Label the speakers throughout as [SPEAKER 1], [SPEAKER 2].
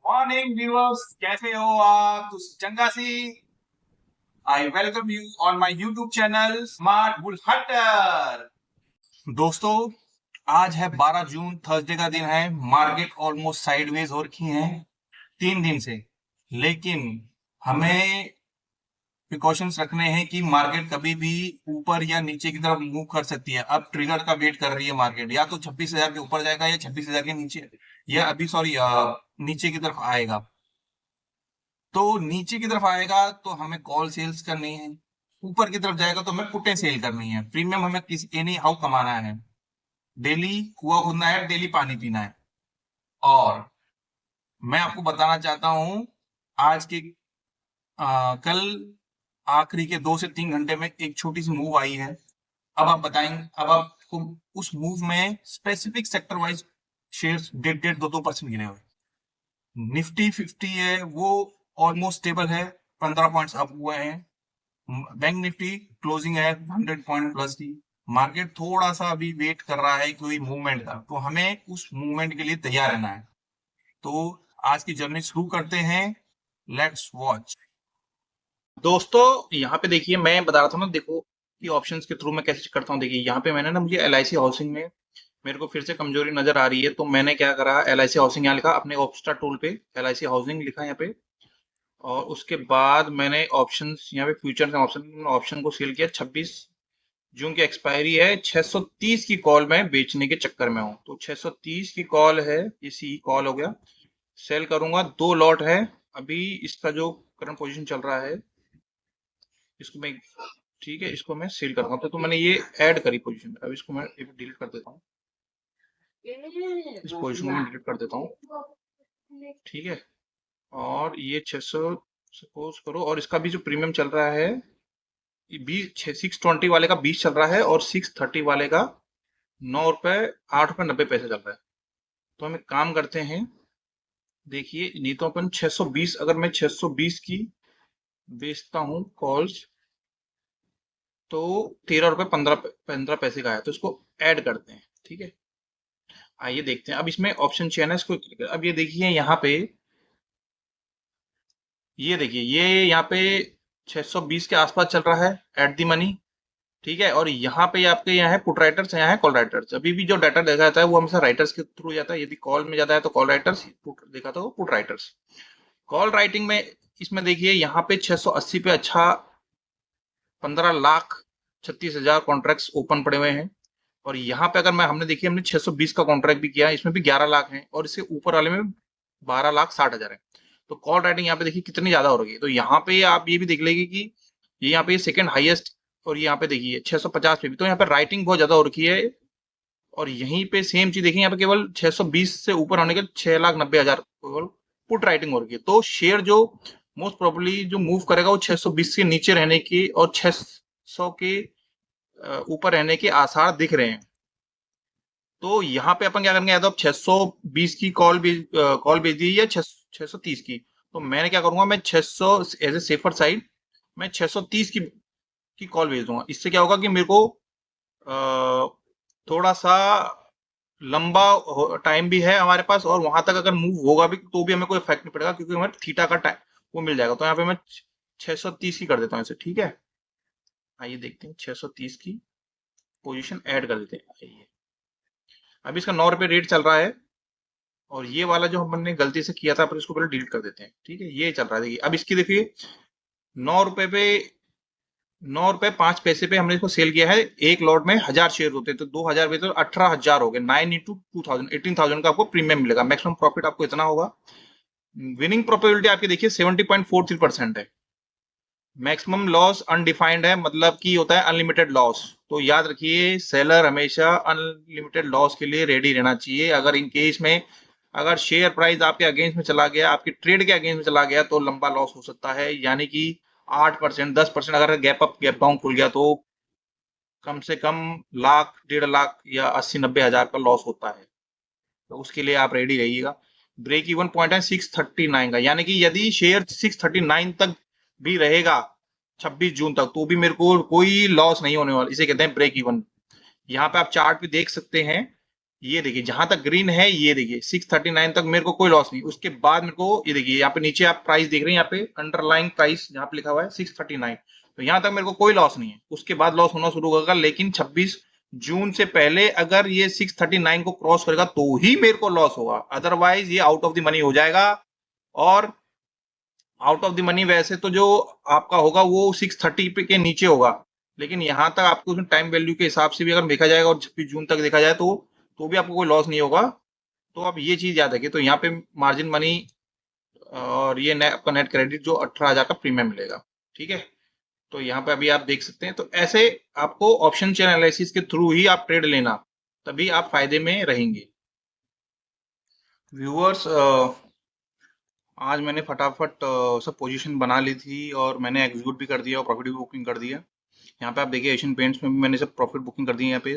[SPEAKER 1] Morning viewers, कैसे हो आप? तो चंगा सी I welcome you on my YouTube channel smart bull hunter. दोस्तों, आज है 12 जून, थर्सडे का दिन है। मार्केट ऑलमोस्ट साइडवेज हो रखी है 3 दिन से, लेकिन हमें प्रिकॉशंस रखने हैं कि मार्केट कभी भी ऊपर या नीचे की तरफ मूव कर सकती है। अब ट्रिगर का वेट कर रही है मार्केट, या तो 26,000 के ऊपर जाएगा या 26,000 के नीचे, या अभी सॉरी नीचे की तरफ आएगा। तो नीचे की तरफ आएगा तो हमें कॉल सेल्स करनी है, ऊपर की तरफ जाएगा तो हमें पुटें सेल करनी है। प्रीमियम हमें किसी एनी हाउ कमाना है, डेली कुआं खोदना है, डेली पानी पीना है। और मैं आपको बताना चाहता हूं, आज के कल आखिरी के 2 से 3 घंटे में एक छोटी सी मूव आई है। अब आप बताएंगे, अब आपको उस मूव में स्पेसिफिक सेक्टर वाइज शेयर्स 1.5-2% गिरे हुए। निफ्टी 50 है वो ऑलमोस्ट स्टेबल है, 15 पॉइंट्स अप हुए हैं। बैंक निफ्टी क्लोजिंग है 100 पॉइंट प्लस की। मार्केट थोड़ा सा अभी वेट कर रहा है कोई मूवमेंट का, तो हमें उस मूवमेंट के लिए तैयार रहना है। तो आज की जर्नी शुरू करते हैं, लेट्स वॉच।
[SPEAKER 2] दोस्तों यहाँ पे देखिए, मैं बता रहा था ना, देखो कि ऑप्शंस के थ्रू मैं कैसे करता हूँ। देखिए यहाँ पे मैंने ना, मुझे LIC हाउसिंग में मेरे को फिर से कमजोरी नजर आ रही है, तो मैंने क्या करा, LIC हाउसिंग यहाँ लिखा अपने ऑप्स्टा टूल पे, LIC हाउसिंग लिखा यहाँ पे। और उसके बाद मैंने ऑप्शंस यहाँ पे फ्यूचर ऑप्शन ऑप्शन को सेल किया। 26 जून की एक्सपायरी है। 630 की कॉल मैं बेचने के चक्कर में हूँ, तो 630 की कॉल है, ये सी कॉल हो गया। सेल करूंगा, 2 लॉट है अभी। इसका जो करंट पोजीशन चल रहा है, इसको मैं, ठीक है, इसको मैं सेल करूंगा। तो मैंने ये ऐड करी पोजीशन, अब इसको मैं डिलीट कर देता हूँ। इस पोजीशन को मैं डिलीट कर देता हूँ, ठीक है। और ये 600 सपोज करो, और इसका भी जो प्रीमियम चल रहा है, ये 620 वाले का 20 चल रहा है, और 630 वाले का 9 रुपए 8 रुपए 90 पैसे चल रहा है। तो हम एक काम करते हैं, देखिए, नहीं तो अपन 620, अगर मैं 620 की बेचता हूँ कॉल्स, तो 13 रुपए 15 पैसे का है। तो इसको ऐड करते हैं, ठीक है। आइए देखते हैं, अब इसमें ऑप्शन चेन है, इसको क्लिक करें। अब ये देखिए यहाँ पे, ये देखिए, ये यहाँ पे 620 के आसपास चल रहा है एट दी मनी, ठीक है। और यहाँ पे आपके, यहाँ है पुट राइटर्स, यहाँ है कॉल राइटर्स। अभी भी जो डाटा देखा जाता है वो हमेशा राइटर्स के थ्रू जाता है। यदि कॉल में जाता है तो कॉल राइटर्स, पुट देखा तो पुट राइटर्स। कॉल राइटिंग में, इसमें देखिए यहाँ पे 680 पे अच्छा 15,36,000 कॉन्ट्रैक्ट्स ओपन पड़े हुए हैं। और यहाँ पे अगर मैं, हमने देखिए, हमने 620 का कॉन्ट्रैक्ट भी किया, इसमें भी 11 लाख हैं, और इससे ऊपर वाले में 12,60,000 है। तो कॉल राइटिंग यहाँ पे देखिए कितनी ज्यादा हो रही है। तो यहाँ पे आप ये भी देख लेंगे कि ये यहाँ पे सेकंड हाईएस्ट, और ये यहाँ पे देखिए 650 पे भी, तो यहाँ पे राइटिंग बहुत ज्यादा हो रखी है। और यहीं पे सेम चीज देखिए, यहाँ पे केवल 620 से ऊपर होने के 6,90,000 केवल पुट राइटिंग हो रही है। तो शेयर जो मोस्ट प्रोबेबली जो मूव करेगा वो 620 के नीचे रहने की और 600 के ऊपर रहने के आसार दिख रहे हैं। तो यहाँ पे अपन क्या करेंगे, या तो आप 620 की कॉल भेज दी, या 630 की। तो मैंने क्या करूंगा, मैं 600 एज ए सेफर साइड, मैं 630 की कॉल भेज दूंगा। इससे क्या होगा कि मेरे को थोड़ा सा लंबा टाइम भी है हमारे पास, और वहां तक अगर मूव होगा भी तो भी हमें कोई इफेक्ट नहीं पड़ेगा, क्योंकि हमें थीटा का टाइम वो मिल जाएगा। तो यहाँ पे मैं 630 की कर देता हूँ इसे, ठीक है। आइए देखते हैं, 630 की पोजीशन ऐड कर देते हैं। आइए, अभी इसका 9 रुपए रेट चल रहा है, और ये वाला जो हमने गलती से किया था, अपन इसको पहले डिलीट कर देते हैं, ठीक है। ये चल रहा है, देखिए अब इसकी देखिए, 9 रुपए पे 9 रुपए 5 पैसे पे हमने इसको सेल किया है। एक लॉट में 1,000 शेयर होते हैं, तो 2,000 पे तो 18,000 हो गए। 9 into 2,000 18,000 का आपको प्रीमियम मिलेगा। मैक्सिमम प्रॉफिट आपको इतना होगा। विनिंग प्रोबेबिलिटी आपकी देखिए 70.43% है। मैक्सिमम लॉस अनडिफाइंड है, मतलब कि होता है अनलिमिटेड लॉस। तो याद रखिए, सेलर हमेशा अनलिमिटेड लॉस के लिए रेडी रहना चाहिए। अगर इन केस में, अगर शेयर प्राइस आपके अगेंस्ट में चला गया, आपकी ट्रेड के अगेंस्ट में चला गया, तो लंबा लॉस हो सकता है। यानी कि 8% 10% अगर गैप अप गैप डाउन खुल गया, तो कम से कम लाख 1.5 लाख या 80-90 हजार का लॉस होता है। तो उसके लिए आप रेडी रहिएगा। ब्रेक इवन पॉइंट है 639 का, यानी कि यदि शेयर 639 तक भी रहेगा 26 जून तक, तो भी मेरे को कोई लॉस नहीं होने वाला। इसे कहते हैं ब्रेक इवन। यहाँ पे आप चार्ट भी देख सकते हैं ये देखिए जहां तक ग्रीन है, ये देखिए 639 तक मेरे को कोई लॉस नहीं। उसके बाद मेरे को ये देखिए यहाँ पे नीचे आप प्राइस देख रहे हैं, यहाँ पे अंडरलाइन प्राइस जहाँ पे लिखा हुआ है 639, तो यहाँ तक मेरे को कोई लॉस नहीं है। उसके बाद लॉस होना शुरू होगा, लेकिन 26 जून से पहले अगर ये 639 को क्रॉस करेगा तो ही मेरे को लॉस होगा, अदरवाइज ये आउट ऑफ द मनी हो जाएगा। और आउट ऑफ द मनी वैसे तो जो आपका होगा वो 630 पे के नीचे होगा, लेकिन यहाँ तक आपको उसमें टाइम वैल्यू के हिसाब से भी अगर देखा जाएगा और 26 जून तक देखा जाए तो भी आपको कोई लॉस नहीं होगा। तो आप ये चीज याद रखिए। तो यहाँ पे मार्जिन मनी और ये आपका नेट क्रेडिट जो 18,000 का प्रीमियम मिलेगा, ठीक है। तो यहाँ पे अभी आप देख सकते हैं। तो ऐसे आपको ऑप्शन चेन एनालिसिस के थ्रू ही आप ट्रेड लेना, तभी आप फायदे में रहेंगे। व्यूअर्स, आज मैंने फटाफट सब पोजीशन बना ली थी और मैंने एग्जीक्यूट भी कर दिया और प्रॉफिट भी बुकिंग कर दिया। यहाँ पे आप देखिए एशियन पेंट्स में भी मैंने सब प्रॉफिट बुकिंग कर दी है। यहाँ पे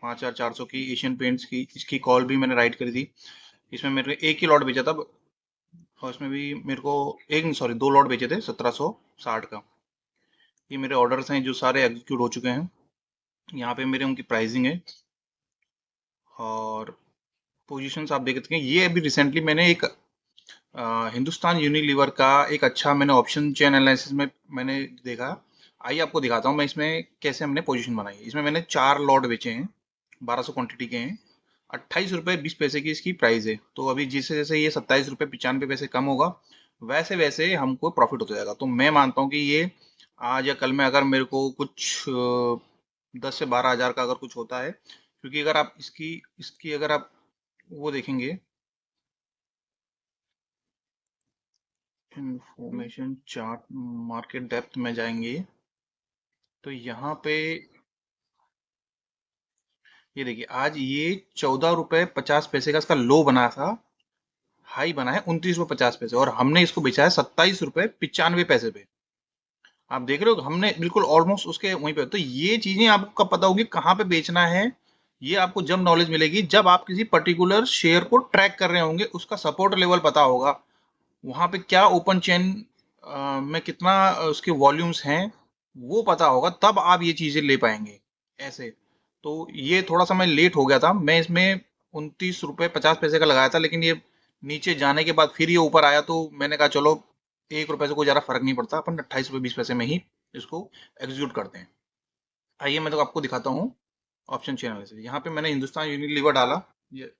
[SPEAKER 2] 5,400 की एशियन पेंट्स की इसकी कॉल भी मैंने राइट करी थी। इसमें मेरे एक ही लॉट बेचा था, और इसमें भी मेरे को एक सॉरी 2 लॉट बेचे थे 1760 का। ये मेरे ऑर्डर्स हैं जो सारे एग्जीक्यूट हो चुके हैं। यहाँ पे मेरे उनकी प्राइसिंग है और पोजीशंस आप देख सकते हैं। ये अभी रिसेंटली मैंने एक हिंदुस्तान यूनिलीवर का एक अच्छा मैंने ऑप्शन चेन एनालिसिस में मैंने देखा। आइए आपको दिखाता हूँ मैं इसमें कैसे हमने पोजीशन बनाई है। इसमें मैंने 4 लॉट बेचे हैं, 1200 क्वांटिटी के हैं। 28 रुपये 20 पैसे की इसकी प्राइस है। तो अभी जैसे जैसे ये 27 रुपये 95 पैसे कम होगा, वैसे वैसे हमको प्रॉफिट होता जाएगा। तो मैं मानता हूँ कि ये आज या कल में अगर मेरे को कुछ 10 से 12 हज़ार का अगर कुछ होता है, क्योंकि अगर आप इसकी इसकी अगर आप वो देखेंगे इंफॉर्मेशन चार्ट मार्केट डेप्थ में जाएंगे, तो यहाँ पे ये देखिए आज ये 14 रुपये 50 पैसे का इसका लो बना था, हाई बना है 29 रुपये 50 पैसे, और हमने इसको बेचा है 27 रुपये 95 पैसे पे। आप देख रहे हो हमने बिल्कुल ऑलमोस्ट उसके वहीं पे। तो ये चीजें आपको कब पता होगी कहाँ पे बेचना है, ये आपको जब नॉलेज मिलेगी जब आप किसी पर्टिकुलर शेयर को ट्रैक कर रहे होंगे, उसका सपोर्ट लेवल पता होगा, वहां पे क्या ओपन चेन में कितना उसके वॉल्यूम्स हैं वो पता होगा, तब आप ये चीजें ले पाएंगे ऐसे। तो ये थोड़ा सा मैं लेट हो गया था, मैं इसमें 29 रुपये 50 पैसे का लगाया था, लेकिन ये नीचे जाने के बाद फिर ये ऊपर आया, तो मैंने कहा चलो 1 रुपए से कोई ज्यादा फर्क नहीं पड़ता, अपन 28 रुपये 20 पैसे में ही इसको एग्जीक्यूट करते हैं। आइए मैं तो आपको दिखाता हूँ ऑप्शन चैनल से। यहाँ पे मैंने हिंदुस्तान यूनिलीवर डाला, ये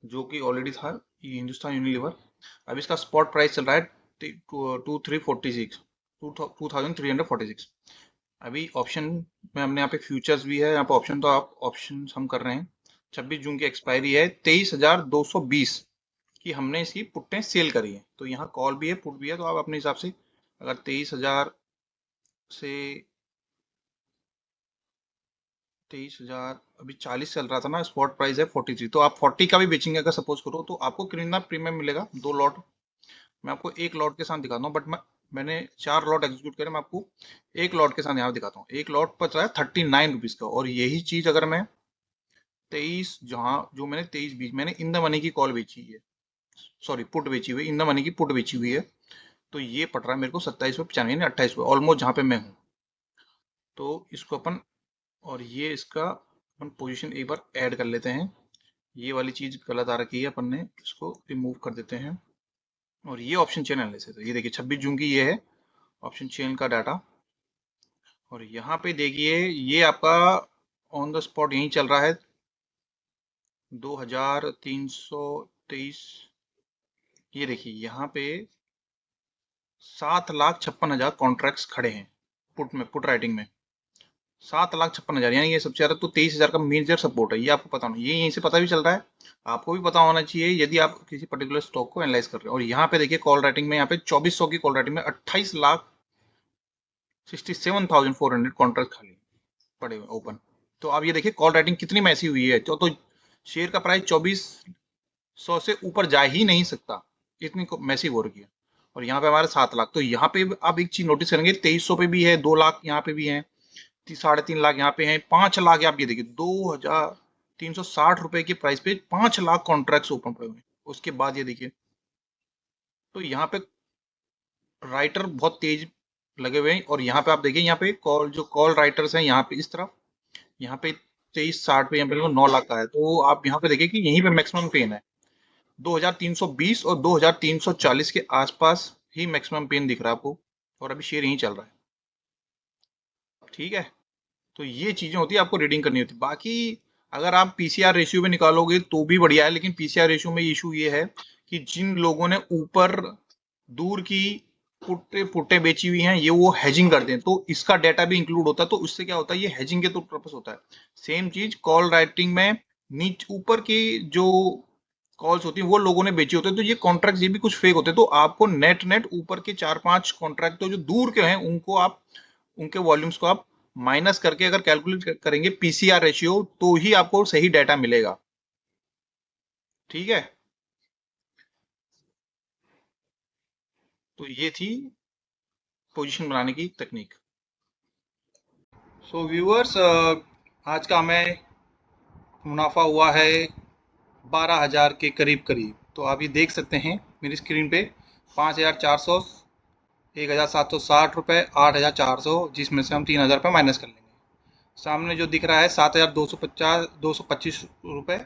[SPEAKER 2] जो कि ऑलरेडी था, ये हिंदुस्तान यूनिलीवर। अब इसका स्पॉट प्राइस चल रहा है 2346, 2346। अभी ऑप्शन में हमने यहाँ पे फ्यूचर्स भी है, यहाँ पे ऑप्शन, तो आप ऑप्शन हम कर रहे हैं। 26 जून की एक्सपायरी है, 23,220 की हमने इसकी पुट्टें सेल करी है। तो यहाँ कॉल भी है पुट भी है, तो आप अपने हिसाब से अगर 23,000 से 23,000 अभी 40 चल रहा था ना, स्पॉट प्राइस है 43, तो आप 40 का भी बेचेंगे अगर सपोज करो, तो आपको कितना प्रीमियम मिलेगा 2 लॉट। मैं आपको एक लॉट के साथ दिखाता हूँ, बट मैंने 4 लॉट एग्जीक्यूट करे, मैं आपको एक लॉट के साथ यहाँ दिखाता हूँ। एक लॉट पर चला है 39 रुपीज का, और यही चीज अगर मैं 23 जहाँ जो मैंने 23 20 मैंने इन द मनी की कॉल बेची है, सॉरी पुट बेची हुई, इन द मनी की पुट बेची हुई है, तो ये पड़ रहा है मेरे को 27 रुपये 95 यानी 28 रुपये, ऑलमोस्ट जहाँ पे मैं हूँ। तो इसको अपन, और ये इसका अपन पोजीशन एक बार ऐड कर लेते हैं। ये वाली चीज गलत आ रखी है, अपन ने इसको रिमूव कर देते हैं। और ये ऑप्शन चेन एनालिसिस है, ये देखिए 26 जून की ये है ऑप्शन चेन का डाटा। और यहाँ पे देखिए ये आपका ऑन द स्पॉट यही चल रहा है 2323। ये देखिए यहाँ पे 7,56,000 कॉन्ट्रैक्ट्स खड़े हैं पुट में, पुट राइटिंग में 7,56,000, यानी ये सबसे ज्यादा। तो 23,000 का मेजर सपोर्ट है, ये आपको पता होना, ये यहीं से पता भी चल रहा है, आपको भी पता होना चाहिए यदि आप किसी पर्टिकुलर स्टॉक को एनालाइज कर रहे हो। और यहाँ पे देखिए कॉल राइटिंग में, यहाँ पे 2400 की कॉल राइटिंग में 28,67,400 कॉन्ट्रैक्ट खाली पड़े हुए ओपन। तो आप ये देखिए कॉल राइटिंग कितनी मैसी हुई है, तो शेयर का प्राइस 2400 से ऊपर जा ही नहीं सकता, इतनी मैसी हो रही है। और यहाँ पे हमारे 7 लाख, तो यहाँ पे आप एक चीज नोटिस करेंगे 2300 पे भी है, 2 लाख यहाँ पे भी है, 3.5 लाख यहाँ पे हैं, 5 लाख, आप ये देखिए 2,360 रुपए की प्राइस पे 5 लाख कॉन्ट्रैक्ट ओपन पड़े हुए हैं। उसके बाद ये देखिए, तो यहाँ पे राइटर बहुत तेज लगे हुए हैं। और यहाँ पे आप देखिए, यहाँ पे कॉल जो कॉल राइटर्स हैं यहाँ पे इस तरफ, यहाँ पे 2360 पे यहाँ पे 9 लाख का है। तो आप यहाँ पे देखिए कि यहीं पे मैक्सिमम पेन है। 2320 और 2340 के आसपास ही मैक्सिमम पेन दिख रहा है आपको, और अभी शेयर यहीं चल रहा है। ठीक है, तो ये चीजें होती है, आपको रीडिंग करनी होती है। बाकी अगर आप पीसीआर रेशियो में निकालोगे तो भी बढ़िया है, लेकिन पीसीआर रेशियो में इशू ये है कि जिन लोगों ने ऊपर दूर की पुट्टे पुट्टे बेची हुई हैं, ये वो हेजिंग करते हैं, तो इसका डेटा भी इंक्लूड होता है। तो इससे क्या होता है, ये हेजिंग के तो पर्पस होता है। सेम चीज कॉल राइटिंग में नीचे ऊपर की जो कॉल्स होती है वो लोगों ने बेची होते हैं, तो ये कॉन्ट्रैक्ट ये भी कुछ फेक होते हैं। तो आपको नेट नेट ऊपर के 4-5 कॉन्ट्रैक्ट तो जो दूर के हैं उनको आप, उनके वॉल्यूम्स को आप माइनस करके अगर कैलकुलेट करेंगे पीसीआर रेशियो, तो ही आपको सही डाटा मिलेगा। ठीक है, तो ये थी पोजीशन बनाने की तकनीक। सो व्यूअर्स, आज का हमें मुनाफा हुआ है 12,000 के करीब करीब। तो आप ये देख सकते हैं मेरी स्क्रीन पे 5,400, 1,760 रुपये, 8,400, जिसमें से हम 3,000 रुपये माइनस कर लेंगे। सामने जो दिख रहा है 7,225 रुपये,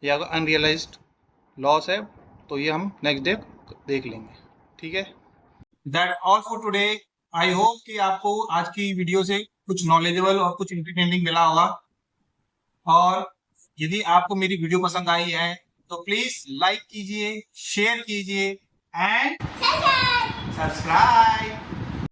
[SPEAKER 2] ये अगर अनरियलाइज्ड लॉस है, तो ये हम नेक्स्ट डे देख लेंगे। ठीक है,
[SPEAKER 1] that all for today. I hope कि आपको आज की वीडियो से कुछ नॉलेजेबल और कुछ इंटरटेनिंग मिला होगा। और यदि आपको मेरी वीडियो पसंद आई है तो प्लीज लाइक कीजिए, शेयर कीजिए एंड सब्सक्राइब।